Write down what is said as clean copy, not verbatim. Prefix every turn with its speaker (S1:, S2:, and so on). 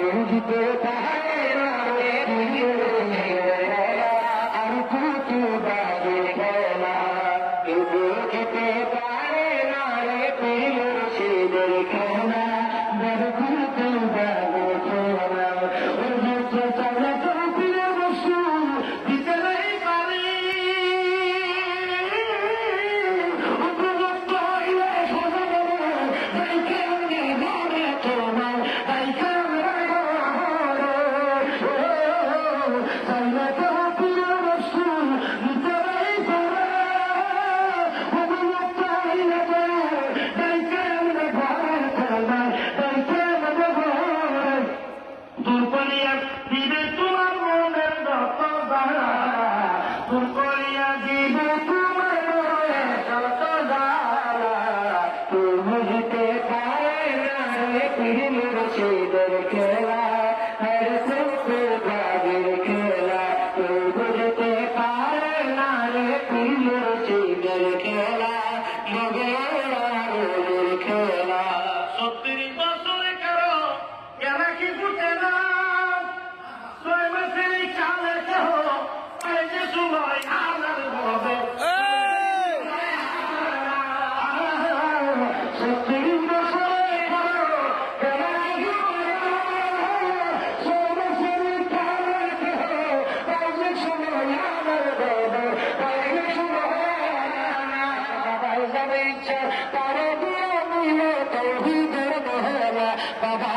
S1: বুঝতে পারে না রে প্রিয় ছেলেরা আর কুতুবাদের খেলা কেউ বুঝতে পারে না রে প্রিয় ছেলের খেলা বড় কুতুবাদের খেলা ওই যে চলে তো প্রিয় বসু দিতে নাই পারি উপযুক্ত হইলে সোজা দেবো তাই কেমনে ধরে তোমার তাই কেমনে চাইলে তো প্রিয় বসু দিতে নাই পারে উপযুক্ত হইলে তাই কেমনে ধরে তোমার তাই কেমনে ধরে দূর করিয়া দিবে তোমার মনের যত জ্বালা দূর করিয়া দিবে তোমার মনের যত জ্বালা তুই বুঝতে পারে না রে প্রিয় ছেলের খেলা আর কুতুবাদের খেলা তুই বুঝতে পারে না রে প্রিয় ছেলের খেলা মগের খেলা
S2: ৩০ বছরে কারো কেনা কি ফুটে না ৬ মাসের এই চালে দেহ এই যে সময় আলার হবে
S1: বাবা